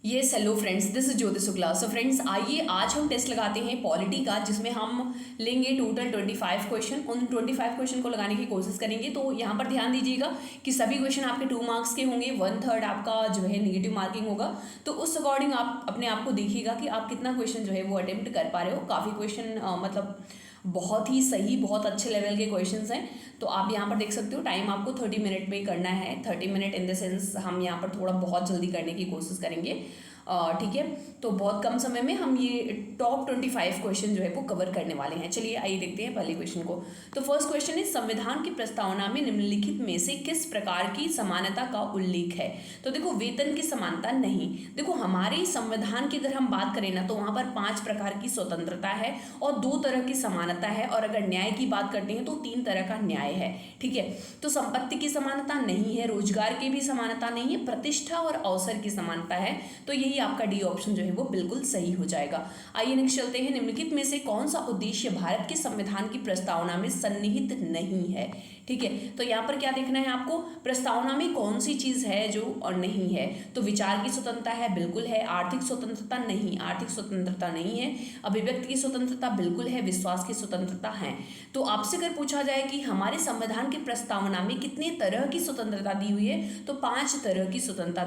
Yes hello friends, this is Jyoti Shukla. So friends, आइए आज हम टेस्ट लगाते हैं पॉलिटी का, जिसमें हम लेंगे टोटल 25 क्वेश्चन। उन 25 क्वेश्चन को लगाने की कोशिश करेंगे। तो यहाँ पर ध्यान दीजिएगा कि सभी क्वेश्चन आपके 2 मार्क्स के होंगे, 1/3 आपका जो है नेगेटिव मार्किंग होगा। तो उस अकॉर्डिंग आप अपने आप को देखिएगा कि आप कितना क्वेश्चन जो है वो अटेम्प्ट कर पा रहे हो। काफ़ी क्वेश्चन मतलब बहुत ही सही, बहुत अच्छे लेवल के क्वेश्चंस हैं। तो आप यहाँ पर देख सकते हो, टाइम आपको 30 मिनट में करना है। 30 मिनट इन द सेंस हम यहाँ पर थोड़ा बहुत जल्दी करने की कोशिश करेंगे। ठीक है, तो बहुत कम समय में हम ये टॉप 25 क्वेश्चन जो है वो कवर करने वाले हैं। चलिए आइए देखते हैं पहले क्वेश्चन को। तो फर्स्ट क्वेश्चन है, संविधान की प्रस्तावना में निम्नलिखित में से किस प्रकार की समानता का उल्लेख है? तो देखो, वेतन की समानता नहीं। देखो, हमारे संविधान की अगर हम बात करें ना, तो वहाँ पर 5 प्रकार की स्वतंत्रता है और 2 तरह की समानता है। और अगर न्याय की बात करते हैं तो 3 तरह का न्याय है। ठीक है, तो संपत्ति की समानता नहीं है, रोजगार की भी समानता नहीं है, प्रतिष्ठा और अवसर की समानता है। तो यही आपका डी ऑप्शन जो है वो बिल्कुल सही हो जाएगा। आइए नेक्स्ट चलते हैं। निम्नलिखित में से कौन सा उद्देश्य भारत के संविधान की प्रस्तावना में सन्निहित नहीं है? ठीक है, तो यहाँ पर क्या देखना है आपको, प्रस्तावना में कौन सी चीज है जो और नहीं है। तो विचार की स्वतंत्रता है, बिल्कुल है। आर्थिक स्वतंत्रता नहीं, आर्थिक स्वतंत्रता नहीं है। अभिव्यक्ति की स्वतंत्रता बिल्कुल है। विश्वास की स्वतंत्रता है। तो आपसे अगर पूछा जाए कि हमारे संविधान की प्रस्तावना में कितने तरह की स्वतंत्रता दी हुई है, तो 5 तरह की स्वतंत्रता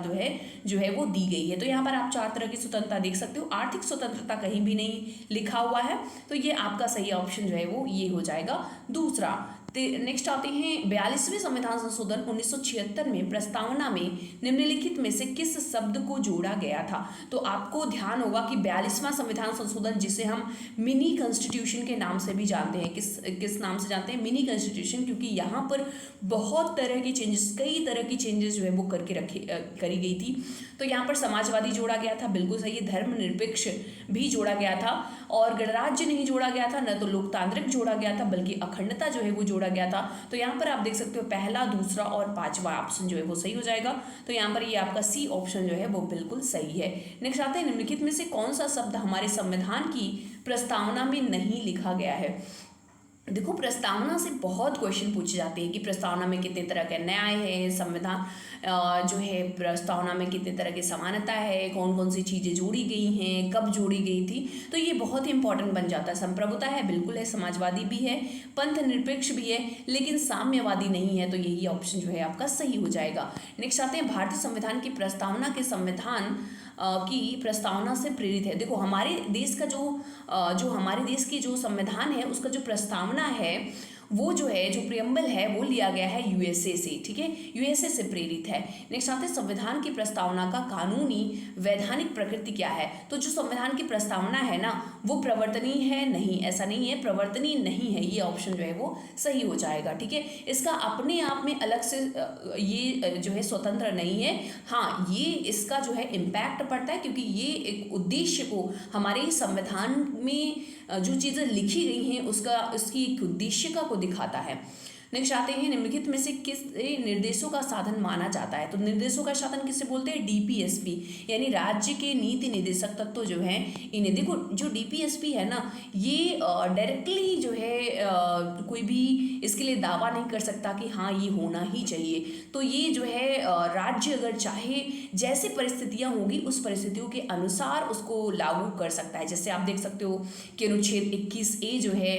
जो है वो दी गई है। तो यहाँ पर आप 4 तरह की स्वतंत्रता देख सकते हो। आर्थिक स्वतंत्रता कहीं भी नहीं लिखा हुआ है, तो ये आपका सही ऑप्शन जो है वो ये हो जाएगा दूसरा। नेक्स्ट आते हैं, 42वें संविधान संशोधन 1976 में प्रस्तावना में निम्नलिखित में से किस शब्द को जोड़ा गया था? तो आपको ध्यान होगा कि 42वां संविधान संशोधन, जिसे हम मिनी कॉन्स्टिट्यूशन के नाम से भी जानते हैं, किस नाम से जानते हैं? मिनी कॉन्स्टिट्यूशन, क्योंकि यहाँ पर बहुत तरह की चेंजेस, कई तरह की चेंजेस जो है वो करी गई थी। तो यहाँ पर समाजवादी जोड़ा गया था, बिल्कुल सही है। धर्मनिरपेक्ष भी जोड़ा गया था, और गणराज्य नहीं जोड़ा गया था, न तो लोकतांत्रिक जोड़ा गया था, बल्कि अखंडता जो है वो जोड़ा गया था। तो यहाँ पर आप देख सकते हो, पहला, दूसरा और 5वां ऑप्शन जो है वो सही हो जाएगा। तो यहाँ पर ये आपका सी ऑप्शन जो है वो बिल्कुल सही है। नेक्स्ट आते हैं, निम्नलिखित में से कौन सा शब्द हमारे संविधान की प्रस्तावना में नहीं लिखा गया है? देखो, प्रस्तावना से बहुत क्वेश्चन पूछे जाते हैं कि प्रस्तावना में कितने तरह का न्याय है, संविधान जो है प्रस्तावना में कितने तरह की समानता है, कौन कौन सी चीज़ें जोड़ी गई हैं, कब जोड़ी गई थी। तो ये बहुत ही इंपॉर्टेंट बन जाता है। संप्रभुता है, बिल्कुल है। समाजवादी भी है, पंथ निरपेक्ष भी है, लेकिन साम्यवादी नहीं है। तो यही ऑप्शन जो है आपका सही हो जाएगा। नेक्स्ट आते हैं, भारतीय संविधान की प्रस्तावना के संविधान की प्रस्तावना से प्रेरित है। देखो, हमारे देश का जो हमारे देश की जो संविधान है, उसका जो प्रस्तावना है, वो जो है, जो प्रियम्बल है, वो लिया गया है यूएसए से। ठीक है, यूएसए से प्रेरित है। नेक्स्ट आते हैं, संविधान की प्रस्तावना का कानूनी वैधानिक प्रकृति क्या है? तो जो संविधान की प्रस्तावना है ना, वो प्रवर्तनीय है? नहीं, ऐसा नहीं है, प्रवर्तनीय नहीं है। ये ऑप्शन जो है वो सही हो जाएगा। ठीक है, इसका अपने आप में अलग से ये जो है स्वतंत्र नहीं है। हाँ, ये इसका जो है इम्पैक्ट पड़ता है, क्योंकि ये एक उद्देश्य को, हमारे संविधान में जो चीज़ें लिखी गई हैं उसकी एक उद्देश्यता को दिखाता है। नेक्स्ट आते हैं, निम्नलिखित में से किस निर्देशों का साधन माना जाता है? तो निर्देशों का साधन किससे बोलते हैं? डीपीएसपी, यानी राज्य के नीति निर्देशक तत्व जो हैं, इन्हें। देखो, जो डीपीएसपी है ना, ये डायरेक्टली जो है कोई भी इसके लिए दावा नहीं कर सकता कि हाँ ये होना ही चाहिए। तो ये जो है राज्य अगर चाहे, जैसे परिस्थितियां होगी उस परिस्थितियों के अनुसार उसको लागू कर सकता है। जैसे आप देख सकते हो कि अनुच्छेद 21A जो है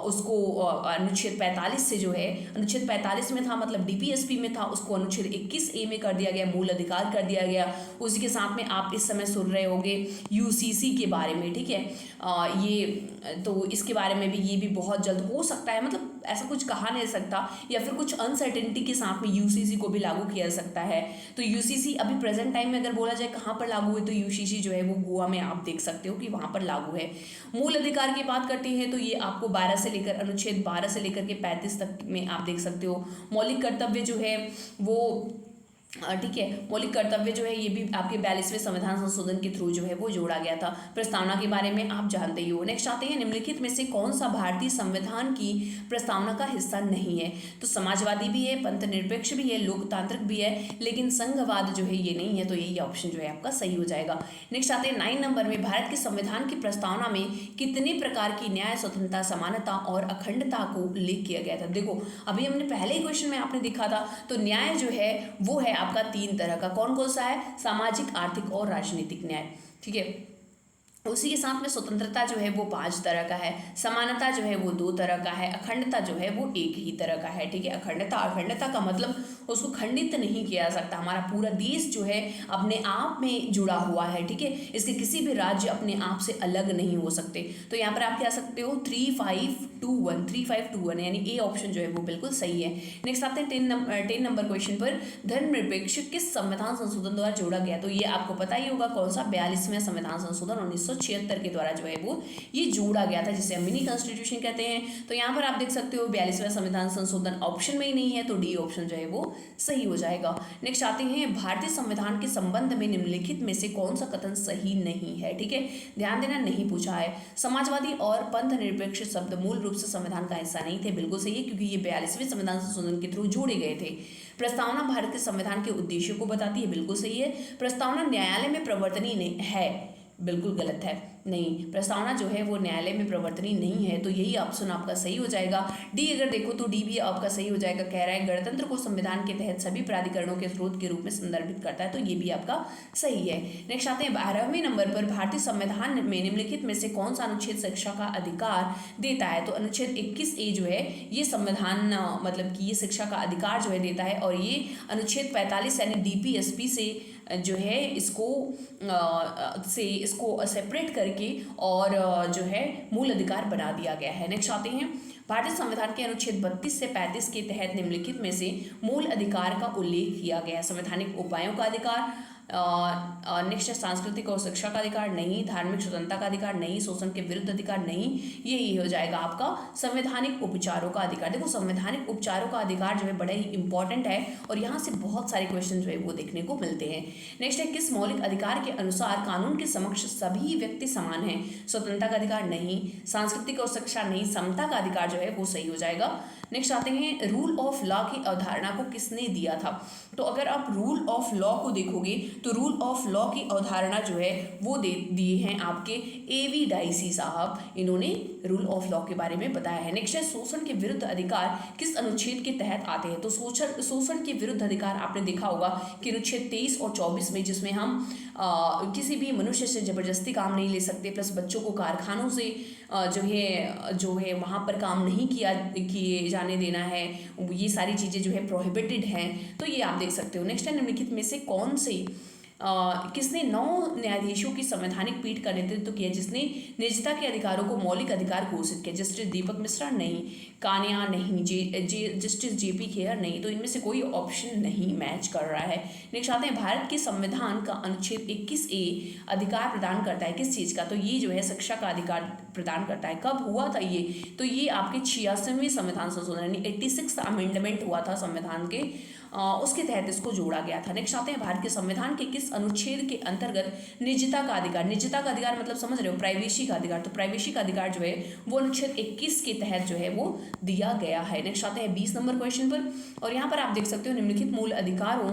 उसको अनुच्छेद 45 से जो है, अनुच्छेद 45 में था, मतलब डीपीएसपी में था, उसको अनुच्छेद 21A में कर दिया गया, मूल अधिकार कर दिया गया। उसी के साथ में आप इस समय सुन रहे होंगे यूसीसी के बारे में। ठीक है, ये तो इसके बारे में भी, ये भी बहुत जल्द हो सकता है, मतलब ऐसा कुछ कहा नहीं सकता, या फिर कुछ अनसर्टेनिटी के साथ में यूसीसी को भी लागू किया जा सकता है। तो यूसीसी अभी प्रेजेंट टाइम में अगर बोला जाए कहाँ पर लागू है, तो यूसीसी जो है वो गोवा में आप देख सकते हो कि वहाँ पर लागू है। मूल अधिकार की बात करते हैं तो ये आपको 12 से लेकर, अनुच्छेद 12 से लेकर के 35 तक में आप देख सकते हो। मौलिक कर्तव्य जो है वो, ठीक है, मौलिक कर्तव्य जो है ये भी आपके 42वें संविधान संशोधन के थ्रू जो है वो जोड़ा गया था। प्रस्तावना के बारे में आप जानते ही हो। नेक्स्ट आते हैं, निम्नलिखित में से कौन सा भारतीय संविधान की प्रस्तावना का हिस्सा नहीं है? तो समाजवादी भी है, पंथ निरपेक्ष भी है, लोकतांत्रिक भी है, लेकिन संघवाद जो है ये नहीं है। तो यही ऑप्शन जो है आपका सही हो जाएगा। नेक्स्ट आते हैं 9 नंबर में, भारत के संविधान की प्रस्तावना में कितने प्रकार की न्याय, स्वतंत्रता, समानता और अखंडता को उल्लेख किया गया था? देखो, अभी हमने पहले ही क्वेश्चन में आपने देखा था, तो न्याय जो है वो है आपका 3 तरह का, कौन कौन सा है, सामाजिक, आर्थिक और राजनीतिक न्याय, ठीक है। उसी के साथ में स्वतंत्रता जो है वो 5 तरह का है, समानता जो है वो 2 तरह का है, अखंडता जो है वो 1 ही तरह का है, ठीक है। अखंडता का मतलब उसको खंडित नहीं किया जा सकता, हमारा पूरा देश जो है अपने आप में जुड़ा हुआ है, ठीक है। इसके किसी भी राज्य अपने आप से अलग नहीं हो सकते। तो यहाँ पर आप क्या सकते हो 3521 यानी ए ऑप्शन जो है वो बिल्कुल सही है। नेक्स्ट आते हैं 10 नंबर क्वेश्चन पर, धर्मनिरपेक्ष किस संविधान संशोधन द्वारा जोड़ा गया। तो ये आपको पता ही होगा कौन सा, 42वें संविधान संशोधन 1976 के द्वारा जो है वो ये जोड़ा गया था, जिसे हम मिनी कॉन्स्टिट्यूशन कहते हैं। तो यहाँ पर आप देख सकते हो 42वां संविधान संशोधन ऑप्शन में ही नहीं है, तो डी ऑप्शन जो है वो सही हो जाएगा। नेक्स्ट आते हैं, भारतीय संविधान के संबंध में निम्नलिखित में से कौन सा कथन सही नहीं है, ठीक है। ध्यान देना, नहीं पूछा है। समाजवादी और पंथ निरपेक्ष शब्द मूल रूप से संविधान का हिस्सा नहीं थे, बिल्कुल सही है, क्योंकि ये 42वें संविधान संशोधन के थ्रू जोड़े गए थे। प्रस्तावना भारत के संविधान के उद्देश्यों को बताती है, बिल्कुल सही है। प्रस्तावना न्यायालय में प्रवर्तनीय है, बिल्कुल गलत है, नहीं, प्रस्तावना जो है वो न्यायालय में प्रवर्तनीय नहीं है, तो यही ऑप्शन आपका सही हो जाएगा। डी अगर देखो तो डी भी आपका सही हो जाएगा। कह रहा है गणतंत्र को संविधान के तहत सभी प्राधिकरणों के स्रोत के रूप में संदर्भित करता है, तो ये भी आपका सही है। नेक्स्ट आते हैं 12वें नंबर पर, भारतीय संविधान में निम्नलिखित में से कौन सा अनुच्छेद शिक्षा का अधिकार देता है। तो अनुच्छेद 21A जो है ये संविधान मतलब कि ये शिक्षा का अधिकार जो है देता है, और ये अनुच्छेद 45 यानी DPSP से जो है इसको सेपरेट करके और जो है मूल अधिकार बना दिया गया है। नेक्स्ट आते हैं, भारतीय संविधान के अनुच्छेद 32 से 35 के तहत निम्नलिखित में से मूल अधिकार का उल्लेख किया गया है। संवैधानिक उपायों का अधिकार, नेक्स्ट सांस्कृतिक और शिक्षा का अधिकार नहीं, धार्मिक स्वतंत्रता का अधिकार नहीं, शोषण के विरुद्ध अधिकार नहीं, यही हो जाएगा आपका संवैधानिक उपचारों का अधिकार। देखो संवैधानिक उपचारों का अधिकार जो है बड़ा ही इंपॉर्टेंट है, और यहाँ से बहुत सारे क्वेश्चन जो है वो देखने को मिलते हैं। नेक्स्ट है, किस मौलिक अधिकार के अनुसार कानून के समक्ष सभी व्यक्ति समान हैं। स्वतंत्रता का अधिकार नहीं, सांस्कृतिक और शिक्षा नहीं, समता का अधिकार जो है वो सही हो जाएगा। नेक्स्ट आते हैं, रूल ऑफ लॉ की अवधारणा को किसने दिया था। तो अगर आप रूल ऑफ लॉ को देखोगे तो रूल ऑफ लॉ की अवधारणा जो है वो दिए हैं आपके A.V. डाइसी साहब, इन्होंने रूल ऑफ लॉ के बारे में बताया है। नेक्स्ट है, शोषण के विरुद्ध अधिकार किस अनुच्छेद के तहत आते हैं। तो शोषण के विरुद्ध अधिकार आपने देखा होगा कि अनुच्छेद 23 और 24 में, जिसमें हम किसी भी मनुष्य से जबरदस्ती काम नहीं ले सकते, प्लस बच्चों को कारखानों से जो है वहाँ पर काम नहीं किए जाने देना है, ये सारी चीज़ें जो है प्रोहिबिटेड हैं, तो ये आप देख सकते हो। नेक्स्ट है, निम्नलिखित में से कौन से किसने 9 न्यायाधीशों की संवैधानिक पीठ का नेतृत्व किया जिसने निजता के अधिकारों को मौलिक अधिकार घोषित किया। जस्टिस दीपक मिश्रा नहीं, कान्या नहीं, जस्टिस JP खेर नहीं, तो इनमें से कोई ऑप्शन नहीं मैच कर रहा है। नेक्स्ट आते हैं, भारत के संविधान का अनुच्छेद 21A अधिकार प्रदान करता है किस चीज़ का। तो ये जो है शिक्षा का अधिकार प्रदान करता है। कब हुआ था ये, तो ये आपके 86वें संविधान संशोधन यानी 86th अमेंडमेंट हुआ था संविधान के, उसके तहत इसको जोड़ा गया था। नेक्स्ट आते हैं, भारत के संविधान के किस अनुच्छेद के अंतर्गत निजता का अधिकार, निजता का अधिकार मतलब समझ रहे हो प्राइवेसी का अधिकार, तो प्राइवेसी का अधिकार जो है वो अनुच्छेद 21 के तहत जो है वो दिया गया है। नेक्स्ट आते हैं 20 नंबर क्वेश्चन पर, और यहाँ पर आप देख सकते हो निम्नलिखित मूल अधिकारों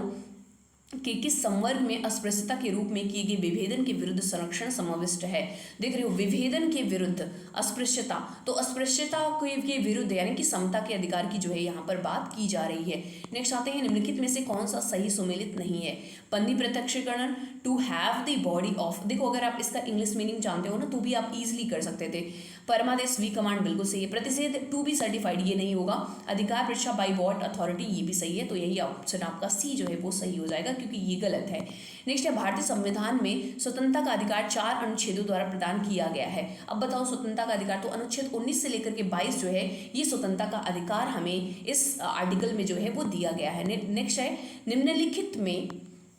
कि किस संवर्ग में अस्पृश्यता के रूप में किए गए विभेदन के विरुद्ध संरक्षण समाविष्ट है। देख रहे हो, विभेदन के विरुद्ध अस्पृश्यता, तो अस्पृश्यता के विरुद्ध यानी कि समता के अधिकार की जो है यहाँ पर बात की जा रही है। नेक्स्ट आते हैं, निम्नलिखित में से कौन सा सही सुमेलित नहीं है। पंदी प्रत्यक्षीकरण, to have the body of, देखो अगर आप इसका इंग्लिश मीनिंग जानते हो ना तो भी आप इजीली कर सकते थे। परमादेश वी कमांड बिल्कुल सही है। प्रतिषेध टू बी सर्टिफाइड ये नहीं होगा। अधिकार परीक्षा बाई वॉट अथॉरिटी ये भी सही है, तो यही ऑप्शन आपका सी जो है वो सही हो जाएगा क्योंकि ये गलत है। नेक्स्ट है, भारतीय संविधान में स्वतंत्रता का अधिकार 4 अनुच्छेदों द्वारा प्रदान किया गया है। अब बताओ स्वतंत्रता का अधिकार, तो अनुच्छेद 19 से लेकर के 22 जो है ये स्वतंत्रता का अधिकार हमें इस आर्टिकल में जो है वो दिया गया है। नेक्स्ट है,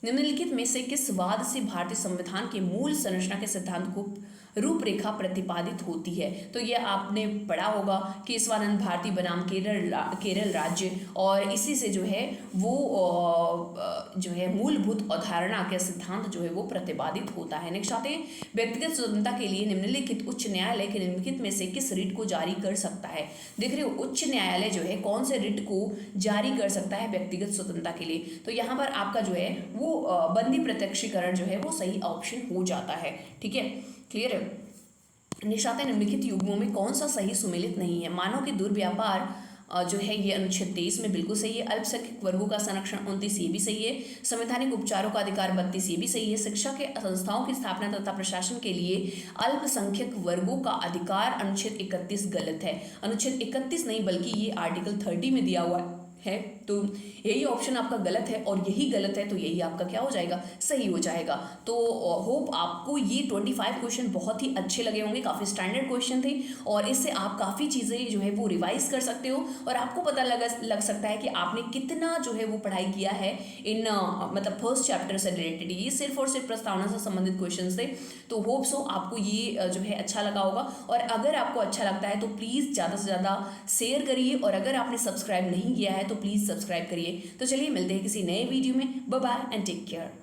निम्नलिखित में से किस वाद से भारतीय संविधान के मूल संरचना के सिद्धांत को रूपरेखा प्रतिपादित होती है। तो ये आपने पढ़ा होगा कि केशवानंद भारती बनाम केरल राज्य, और इसी से जो है वो जो है मूलभूत अवधारणा के सिद्धांत जो है वो प्रतिपादित होता है। नेक्स्ट आते हैं, व्यक्तिगत स्वतंत्रता के लिए निम्नलिखित उच्च न्यायालय के निम्नलिखित में से किस रिट को जारी कर सकता है। देख रहे हो, उच्च न्यायालय जो है कौन से रिट को जारी कर सकता है व्यक्तिगत स्वतंत्रता के लिए। तो यहाँ पर आपका जो है वो बंदी प्रत्यक्षीकरण जो है वो सही ऑप्शन हो जाता है। ठीक है, क्लियर है। निशाते निम्नलिखित युग्मों में कौन सा सही सुमेलित नहीं है। मानव के दुर्व्यापार जो है ये अनुच्छेद 23 में बिल्कुल सही है। अल्पसंख्यक वर्गों का संरक्षण 29 ये भी सही है। संवैधानिक उपचारों का अधिकार 32 ये भी सही है। शिक्षा के संस्थाओं की स्थापना तथा प्रशासन के लिए अल्पसंख्यक वर्गों का अधिकार अनुच्छेद 31 गलत है। अनुच्छेद 31 नहीं बल्कि ये आर्टिकल 30 में दिया हुआ है, तो यही ऑप्शन आपका गलत है और यही गलत है तो यही आपका क्या हो जाएगा, सही हो जाएगा। तो होप आपको ये 25 क्वेश्चन बहुत ही अच्छे लगे होंगे, काफ़ी स्टैंडर्ड क्वेश्चन थे और इससे आप काफ़ी चीज़ें जो है वो रिवाइज कर सकते हो और आपको पता लग सकता है कि आपने कितना जो है वो पढ़ाई किया है इन मतलब फर्स्ट चैप्टर से रिलेटेड। ये सिर्फ और सिर्फ प्रस्तावना से संबंधित क्वेश्चन थे। तो होप सो आपको ये जो है अच्छा लगा होगा और अगर आपको अच्छा लगता है तो प्लीज़ ज़्यादा से ज़्यादा शेयर करिए और अगर आपने सब्सक्राइब नहीं किया है तो प्लीज़ सब्सक्राइब करिए। तो चलिए मिलते हैं किसी नए वीडियो में। Bye bye and take care.